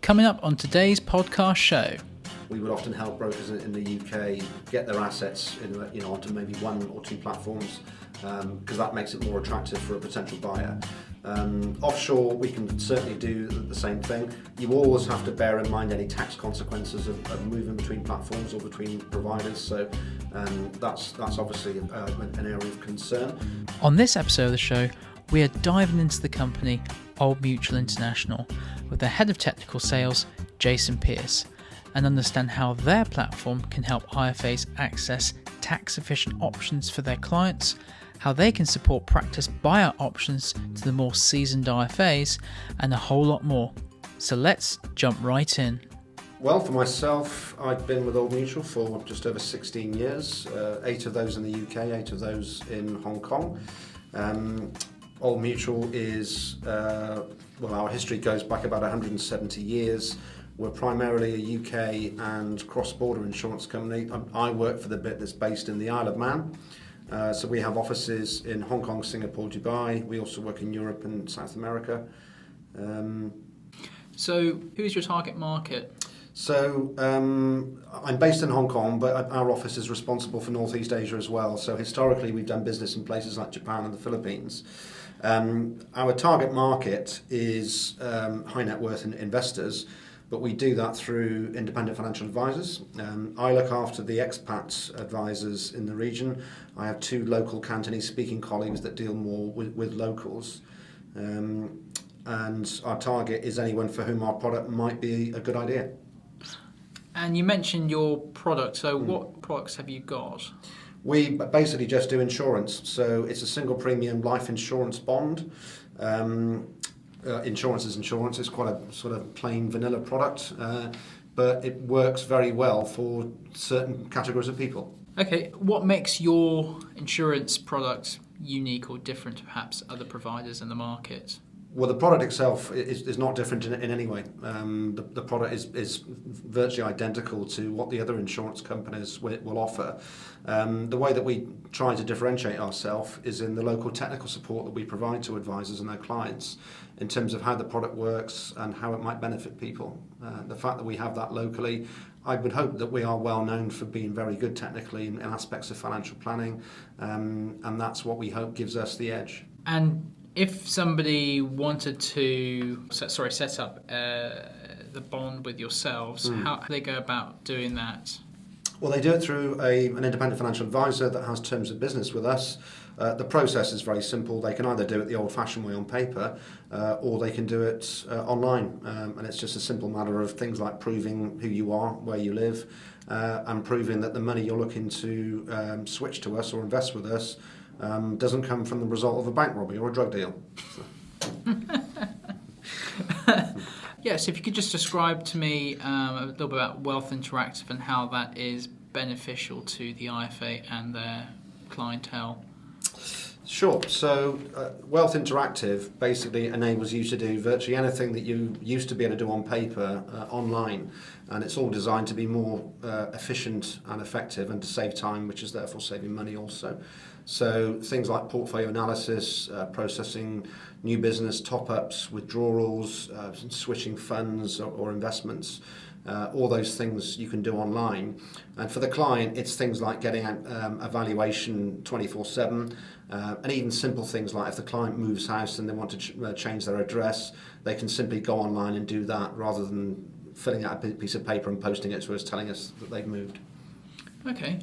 Coming up on today's podcast show. We would often help brokers in the UK get their assets onto maybe one or two platforms because that makes it more attractive for a potential buyer. Offshore, we can certainly do the same thing. You always have to bear in mind any tax consequences of moving between platforms or between providers, so that's obviously an area of concern. On this episode of the show, we are diving into the company Old Mutual International with the head of technical sales, Jason Pearce, and understand how their platform can help IFAs access tax-efficient options for their clients, how they can support practice buyout options to the more seasoned IFAs, and a whole lot more. So let's jump right in. Well, for myself, I've been with Old Mutual for just over 16 years, 8 of those in the UK, 8 of those in Hong Kong. Old Mutual is, our history goes back about 170 years. We're primarily a UK and cross-border insurance company. I work for the bit that's based in the Isle of Man. So we have offices in Hong Kong, Singapore, Dubai. We also work in Europe and South America. So who is your target market? So I'm based in Hong Kong, but our office is responsible for Northeast Asia as well. So historically, we've done business in places like Japan and the Philippines. Our target market is high net worth investors, but we do that through independent financial advisors. I look after the expat advisors in the region. I have 2 local Cantonese speaking colleagues that deal more with locals. And our target is anyone for whom our product might be a good idea. And you mentioned your product, so what products have you got? We basically just do insurance, so it's a single premium life insurance bond. Insurance is insurance, it's quite a sort of plain vanilla product, but it works very well for certain categories of people. Okay, what makes your insurance product unique or different to perhaps other providers in the market? Well, the product itself is not different in any way. The product is virtually identical to what the other insurance companies will offer. The way that we try to differentiate ourselves is in the local technical support that we provide to advisors and their clients in terms of how the product works and how it might benefit people. The fact that we have that locally, I would hope that we are well known for being very good technically in aspects of financial planning, and that's what we hope gives us the edge. And if somebody wanted to set up the bond with yourselves, how do they go about doing that? Well, they do it through an independent financial advisor that has terms of business with us. The process is very simple. They can either do it the old-fashioned way on paper, or they can do it online. And it's just a simple matter of things like proving who you are, where you live, and proving that the money you're looking to switch to us or invest with us doesn't come from the result of a bank robbery or a drug deal. Yes, if you could just describe to me a little bit about Wealth Interactive and how that is beneficial to the IFA and their clientele. Sure. So Wealth Interactive basically enables you to do virtually anything that you used to be able to do on paper online, and it's all designed to be more efficient and effective and to save time, which is therefore saving money also. So things like portfolio analysis, processing new business top-ups, withdrawals, switching funds or investments, all those things you can do online. And for the client, it's things like getting a valuation 24/7, and even simple things like if the client moves house and they want to change their address, they can simply go online and do that rather than filling out a piece of paper and posting it to us telling us that they've moved. Okay.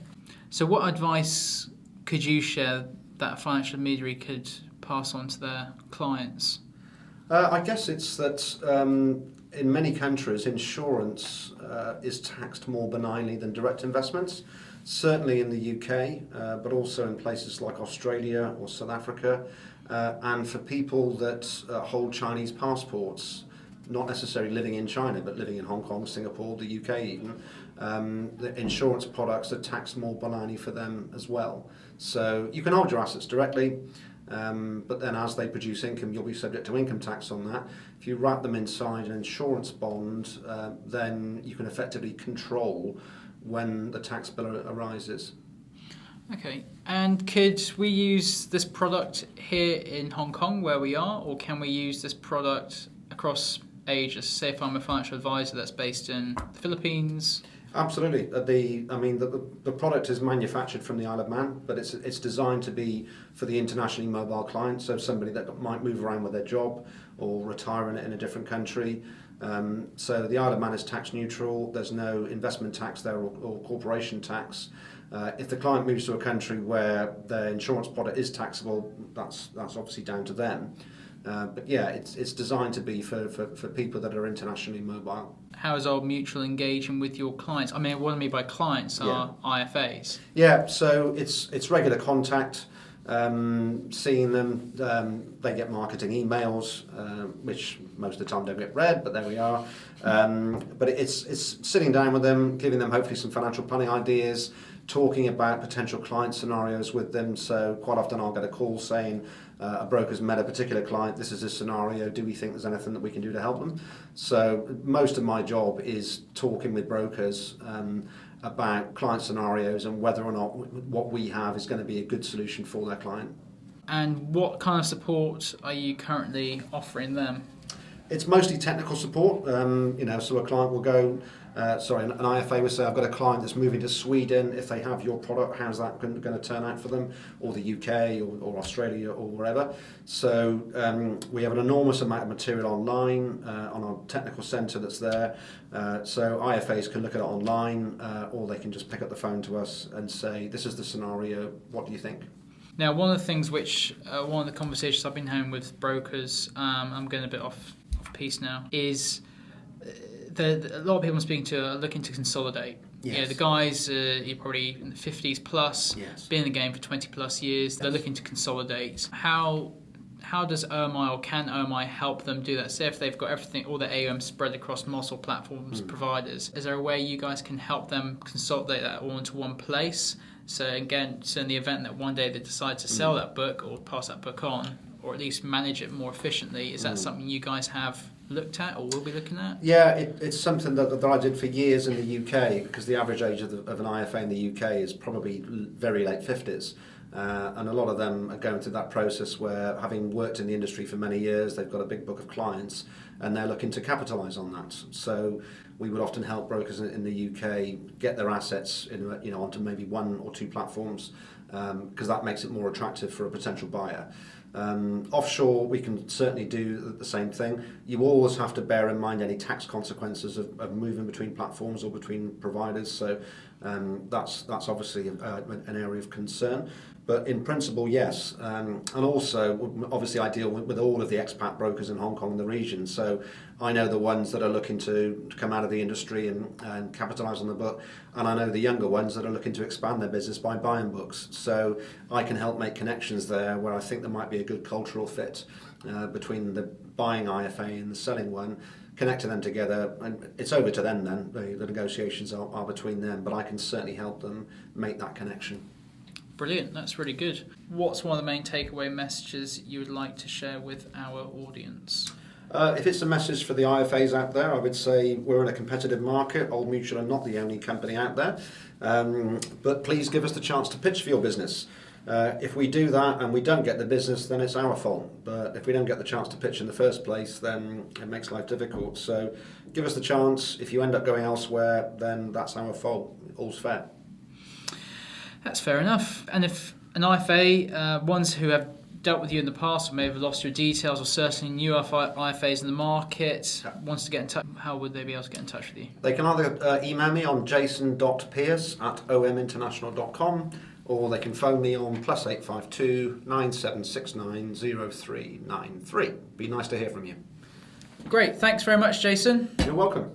So what advice could you share that a financial intermediary could pass on to their clients? I guess it's that in many countries, insurance is taxed more benignly than direct investments. Certainly in the UK, but also in places like Australia or South Africa. And for people that hold Chinese passports, not necessarily living in China, but living in Hong Kong, Singapore, the UK even, the insurance products are taxed more benignly for them as well. So you can hold your assets directly, but then as they produce income, you'll be subject to income tax on that. If you wrap them inside an insurance bond, then you can effectively control when the tax bill arises. Okay, and could we use this product here in Hong Kong where we are, or can we use this product across ages? Say if I'm a financial advisor that's based in the Philippines. Absolutely. The product is manufactured from the Isle of Man, but it's designed to be for the internationally mobile client, so somebody that might move around with their job or retire in a different country. So the Isle of Man is tax neutral. There's no investment tax there or corporation tax. If the client moves to a country where their insurance product is taxable, that's obviously down to them. But yeah, it's designed to be for people that are internationally mobile. How is Old Mutual engaging with your clients? I mean, what I mean by clients are IFAs. Yeah, so it's regular contact, seeing them. They get marketing emails, which most of the time don't get read, but there we are. But it's sitting down with them, giving them hopefully some financial planning ideas, talking about potential client scenarios with them. So quite often I'll get a call saying a broker's met a particular client, this is a scenario, do we think there's anything that we can do to help them? So most of my job is talking with brokers about client scenarios and whether or not what we have is going to be a good solution for their client. And what kind of support are you currently offering them? It's mostly technical support. So a client will go, an IFA will say, I've got a client that's moving to Sweden. If they have your product, how's that going to turn out for them? Or the UK or Australia or wherever. So we have an enormous amount of material online on our technical centre that's there. So IFAs can look at it online or they can just pick up the phone to us and say, this is the scenario, what do you think? Now, one of the things which, one of the conversations I've been having with brokers, I'm going a bit off piece now, is a lot of people I'm speaking to are looking to consolidate. Yes. You know, the guys, you're probably in the 50s plus, yes. Been in the game for 20 plus years, they're looking to consolidate. How does OMI or can OMI help them do that? Say if they've got everything, all their AUM spread across multiple platforms, providers, is there a way you guys can help them consolidate that all into one place? So again, in the event that one day they decide to sell that book or pass that book on, or at least manage it more efficiently, is that something you guys have looked at or will be looking at? Yeah, it's something that I did for years in the UK, because the average age of an IFA in the UK is probably very late 50s. And a lot of them are going through that process where, having worked in the industry for many years, they've got a big book of clients and they're looking to capitalise on that. So we would often help brokers in the UK get their assets onto maybe one or two platforms, because that makes it more attractive for a potential buyer. Offshore, we can certainly do the same thing. You always have to bear in mind any tax consequences of moving between platforms or between providers. So that's obviously an area of concern. But in principle, yes. And also, obviously, I deal with all of the expat brokers in Hong Kong and the region. So I know the ones that are looking to come out of the industry and capitalise on the book. And I know the younger ones that are looking to expand their business by buying books. So I can help make connections there where I think there might be a good cultural fit between the buying IFA and the selling one, connecting them together. And it's over to them then. The negotiations are between them, but I can certainly help them make that connection. Brilliant, that's really good. What's one of the main takeaway messages you would like to share with our audience? If it's a message for the IFAs out there, I would say we're in a competitive market. Old Mutual are not the only company out there. But please give us the chance to pitch for your business. If we do that and we don't get the business, then it's our fault. But if we don't get the chance to pitch in the first place, then it makes life difficult. So give us the chance. If you end up going elsewhere, then that's our fault. All's fair. That's fair enough. And if an IFA, ones who have dealt with you in the past or may have lost your details, or certainly new IFAs in the market, wants to get in touch, how would they be able to get in touch with you? They can either email me on jason.pearce@ominternational.com, or they can phone me on +852 9769 0393. Be nice to hear from you. Great, thanks very much, Jason. You're welcome.